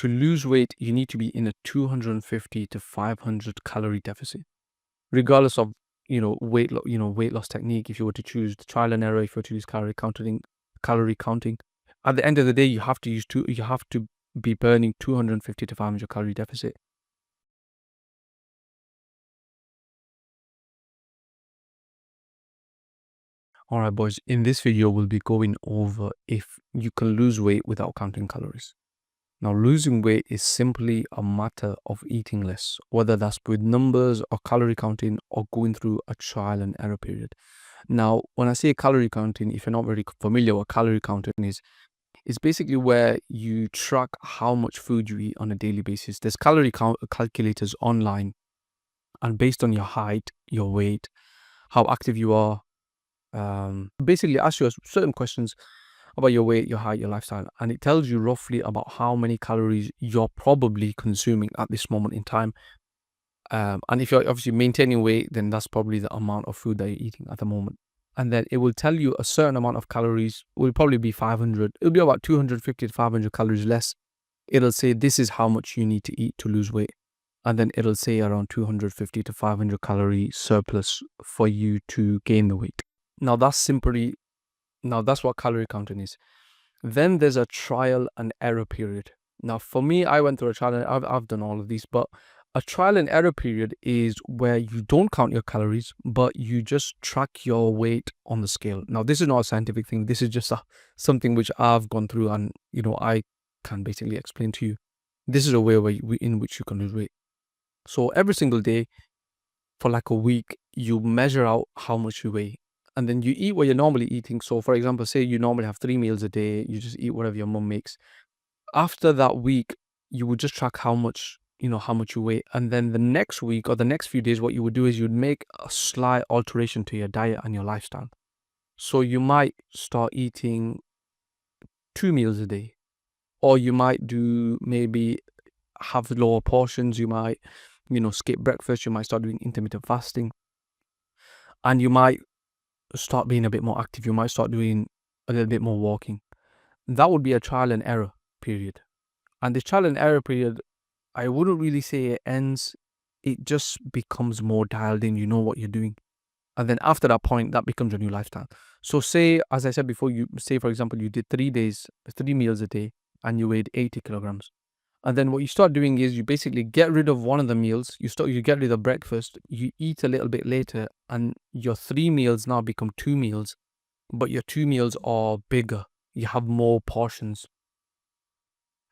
to lose weight, you need to be in a 250 to 500 calorie deficit, regardless of weight loss technique. If you were to choose the trial and error, if you were to use calorie counting, at the end of the day, you have to be burning 250 to 500 calorie deficit. All right, boys, in this video, we'll be going over if you can lose weight without counting calories. Now, losing weight is simply a matter of eating less, whether that's with numbers or calorie counting or going through a trial and error period. Now, when I say calorie counting, if you're not very familiar what calorie counting is, it's basically where you track how much food you eat on a daily basis. There's calorie calculators online, and based on your height, your weight, how active you are, basically ask you certain questions about your weight, your height, your lifestyle, and it tells you roughly about how many calories you're probably consuming at this moment in time. And if you're obviously maintaining weight, then that's probably the amount of food that you're eating at the moment. And then it will tell you a certain amount of calories. It will probably be 500. It'll be about 250 to 500 calories less. It'll say this is how much you need to eat to lose weight. And then it'll say around 250 to 500 calorie surplus for you to gain the weight. Now that's what calorie counting is. Then there's a trial and error period. Now for me, I went through a trial and I've done all of these, but a trial and error period is where you don't count your calories, but you just track your weight on the scale. Now this is not a scientific thing. This is just something which I've gone through and I can basically explain to you. This is a way in which you can lose weight. So every single day for like a week, you measure out how much you weigh. And then you eat what you're normally eating. So for example, say you normally have 3 meals a day, you just eat whatever your mum makes. After that week, you would just track how much you weigh. And then the next week or the next few days, what you would do is you'd make a slight alteration to your diet and your lifestyle. So you might start eating 2 meals a day, or you might do maybe have lower portions. You might, skip breakfast. You might start doing intermittent fasting, and you might start being a bit more active. You might start doing a little bit more walking. That would be a trial and error period. And the trial and error period, I wouldn't really say it ends. It just becomes more dialed in. You know what you're doing. And then after that point, that becomes a new lifestyle. So say, as I said before, for example, you did 3 meals a day, and you weighed 80 kilograms. And then what you start doing is you basically get rid of one of the meals. You get rid of breakfast. You eat a little bit later, and your 3 meals now become 2 meals. But your 2 meals are bigger. You have more portions.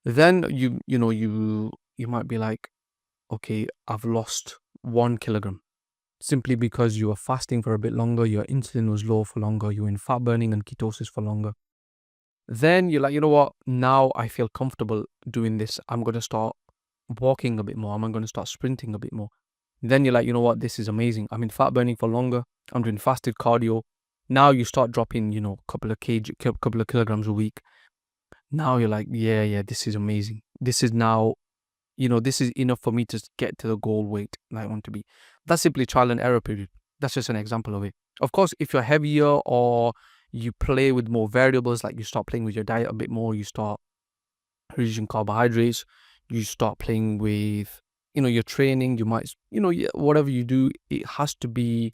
Then you might be like, okay, I've lost 1 kilogram. Simply because you were fasting for a bit longer, your insulin was low for longer, you were in fat burning and ketosis for longer. Then you're like, you know what? Now I feel comfortable doing this. I'm going to start walking a bit more. I'm going to start sprinting a bit more. Then you're like, you know what? This is amazing. I'm in fat burning for longer. I'm doing fasted cardio. Now you start dropping, a couple of kilograms a week. Now you're like, yeah, this is amazing. This is now, this is enough for me to get to the goal weight that I want to be. That's simply trial and error period. That's just an example of it. Of course, if you're heavier or you play with more variables, like you start playing with your diet a bit more, you start reducing carbohydrates, you start playing with, your training, you might, whatever you do, it has to be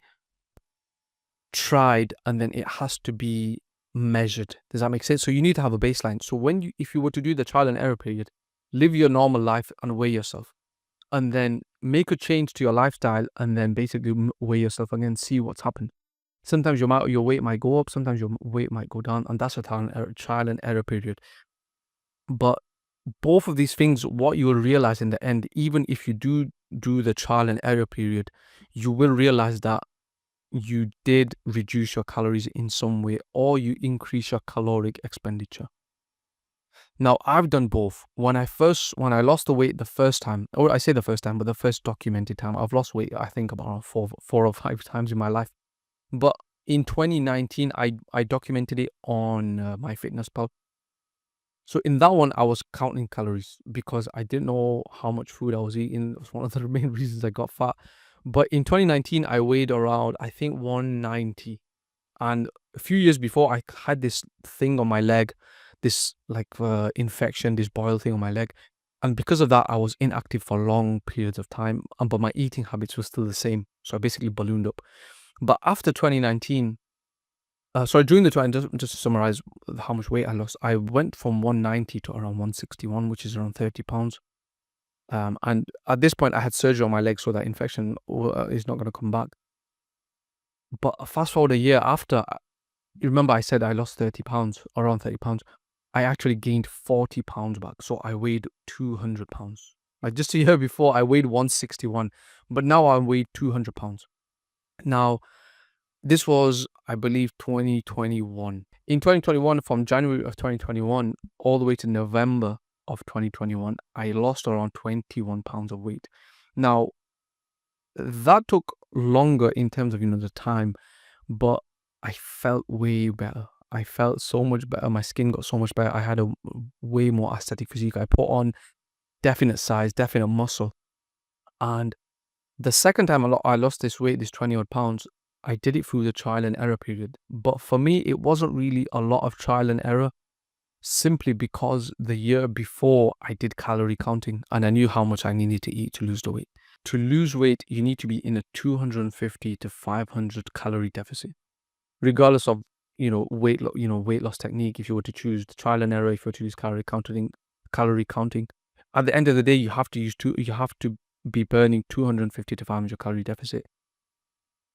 tried and then it has to be measured. Does that make sense? So you need to have a baseline. So if you were to do the trial and error period, live your normal life and weigh yourself, and then make a change to your lifestyle, and then basically weigh yourself again, see what's happened. Sometimes your weight might go up, sometimes your weight might go down, and that's a trial and error period. But both of these things, what you will realize in the end, even if you do the trial and error period, you will realize that you did reduce your calories in some way, or you increase your caloric expenditure. Now, I've done both. When I lost the weight the first time, or I say the first time, but the first documented time, I've lost weight, I think about 4 or 5 times in my life. But in 2019, I documented it on MyFitnessPal. So in that one, I was counting calories because I didn't know how much food I was eating. It was one of the main reasons I got fat. But in 2019, I weighed around, I think, 190. And a few years before, I had this thing on my leg, this infection, this boil thing on my leg. And because of that, I was inactive for long periods of time, but my eating habits were still the same. So I basically ballooned up. But after 2019, during the time, just to summarize how much weight I lost, I went from 190 to around 161, which is around 30 pounds. And at this point, I had surgery on my leg, so that infection is not going to come back. But fast forward a year after, you remember I said I lost 30 pounds, around 30 pounds. I actually gained 40 pounds back. So I weighed 200 pounds. Like just a year before, I weighed 161, but now I weighed 200 pounds. Now, this was, I believe, 2021. In 2021, from January of 2021 all the way to November of 2021, I lost around 21 pounds of weight. Now, that took longer in terms of, the time, but I felt way better. I felt so much better. My skin got so much better. I had a way more aesthetic physique. I put on definite size, definite muscle. And the second time I lost this weight, this 20 odd pounds, I did it through the trial and error period. But for me, it wasn't really a lot of trial and error, simply because the year before I did calorie counting and I knew how much I needed to eat to lose the weight. To lose weight, you need to be in a 250 to 500 calorie deficit, regardless of weight loss technique. If you were to choose the trial and error, if you were to use calorie counting, at the end of the day, you have to be burning 250 to 500 calorie deficit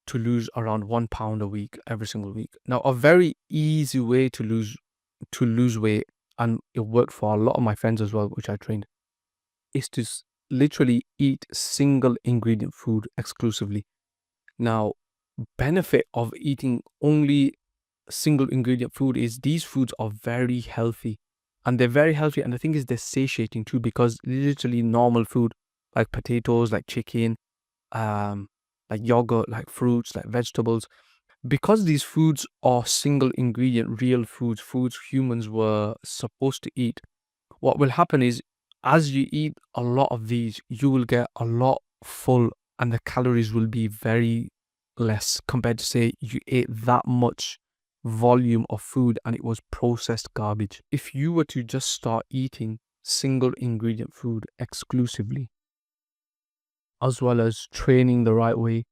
to lose around 1 pound a week every single week. Now, a very easy way to lose weight, and it worked for a lot of my friends as well, which I trained, is to literally eat single ingredient food exclusively. Now, benefit of eating only single ingredient food is these foods are very healthy, and they're very healthy, and the thing is they're satiating too, because literally normal food like potatoes, like chicken, like yogurt, like fruits, like vegetables, because these foods are single ingredient real foods humans were supposed to eat, what will happen is, as you eat a lot of these, you will get a lot full, and the calories will be very less compared to, say, you ate that much volume of food and it was processed garbage. If you were to just start eating single ingredient food exclusively, as well as training the right way,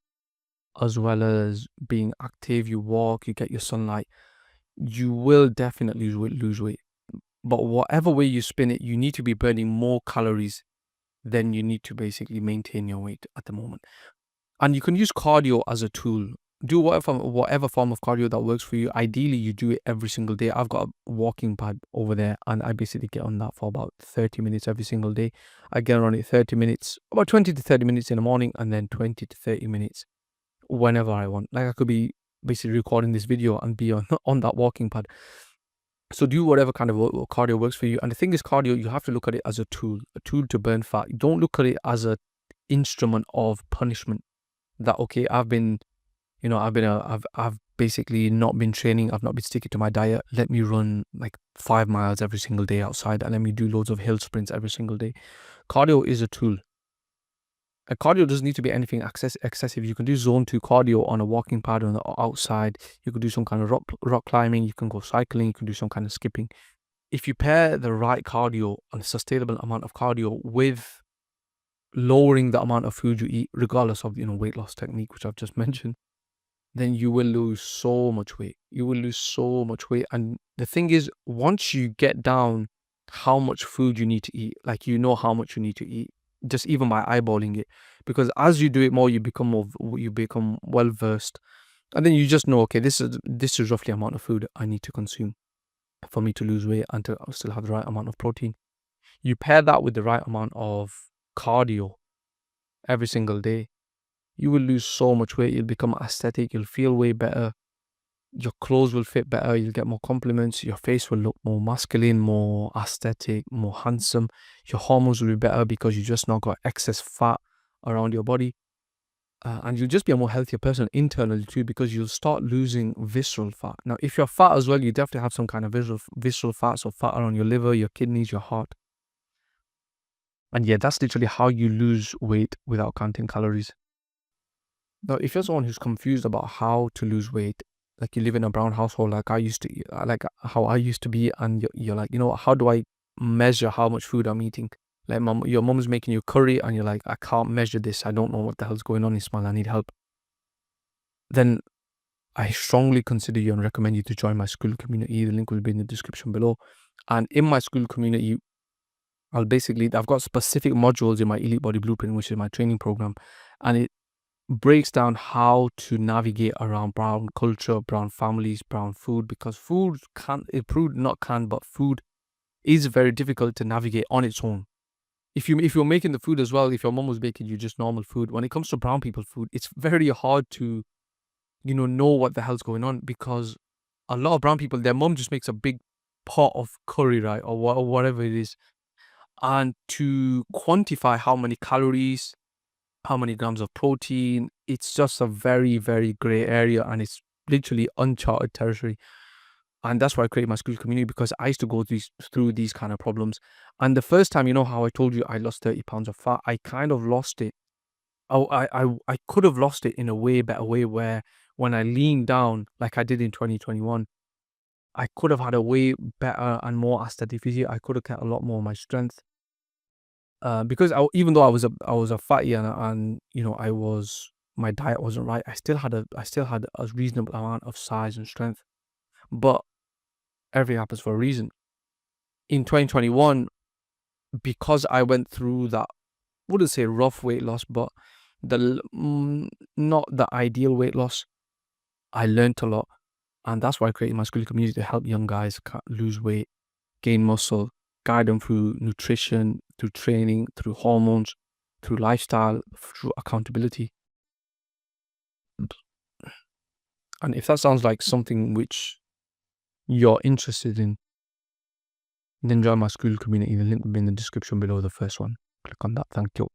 as well as being active, you walk, you get your sunlight, you will definitely lose weight. But whatever way you spin it, you need to be burning more calories than you need to basically maintain your weight at the moment. And you can use cardio as a tool. Do whatever form of cardio that works for you. Ideally, you do it every single day. I've got a walking pad over there, and I basically get on that for about 30 minutes every single day. I get on it 30 minutes, about 20 to 30 minutes in the morning, and then 20 to 30 minutes whenever I want. Like, I could be basically recording this video and be on that walking pad. So do whatever kind of cardio works for you. And the thing is, cardio, you have to look at it as a tool to burn fat. You don't look at it as an instrument of punishment. That, okay, I've basically not been training. I've not been sticking to my diet. Let me run like 5 miles every single day outside, and let me do loads of hill sprints every single day. Cardio is a tool. A cardio doesn't need to be anything excessive. You can do zone 2 cardio on a walking pad on the outside. You could do some kind of rock climbing. You can go cycling. You can do some kind of skipping. If you pair the right cardio and a sustainable amount of cardio with lowering the amount of food you eat, regardless of weight loss technique, which I've just mentioned, then you will lose so much weight. You will lose so much weight. And the thing is, once you get down how much food you need to eat, like how much you need to eat, just even by eyeballing it, because as you do it more, you become well versed, and then you just know, okay, this is roughly the amount of food I need to consume for me to lose weight and to still have the right amount of protein. You pair that with the right amount of cardio every single day, you will lose so much weight. You'll become aesthetic. You'll feel way better. Your clothes will fit better. You'll get more compliments. Your face will look more masculine, more aesthetic, more handsome. Your hormones will be better because you just not got excess fat around your body. And you'll just be a more healthier person internally too, because you'll start losing visceral fat. Now, if you're fat as well, you definitely have some kind of visceral fat, so fat around your liver, your kidneys, your heart. And yeah, that's literally how you lose weight without counting calories. Now, if you're someone who's confused about how to lose weight, like you live in a brown household like I used to, like how I used to be, and you're like, how do I measure how much food I'm eating? Like your mum's making you curry and you're like, I can't measure this. I don't know what the hell's going on, Ismail. I need help. Then I strongly consider you and recommend you to join my school community. The link will be in the description below. And in my school community, I've got specific modules in my Elite Body Blueprint, which is my training program. And it breaks down how to navigate around brown culture, brown families, brown food, because food is very difficult to navigate on its own. If you're making the food as well, if your mom was making you just normal food, when it comes to brown people food, it's very hard to, know what the hell's going on, because a lot of brown people, their mom just makes a big pot of curry, right, or whatever it is, and to quantify how many calories, how many grams of protein, it's just a very, very gray area, and it's literally uncharted territory. And that's why I created my school community, because I used to go through these kind of problems. And the first time, how I told you I lost 30 pounds of fat, I kind of lost it. I could have lost it in a way better way, where when I leaned down like I did in 2021, I could have had a way better and more aesthetic physique. I could have kept a lot more of my strength. Because even though I was a fatty, and my diet wasn't right, I still had a reasonable amount of size and strength. But everything happens for a reason. In 2021, because I went through that, I wouldn't say rough weight loss, but not the ideal weight loss, I learned a lot. And that's why I created my school community, to help young guys lose weight, gain muscle, guide them through nutrition, through training, through hormones, through lifestyle, through accountability. And if that sounds like something which you're interested in, then join my school community. The link will be in the description below, the first one. Click on that. Thank you.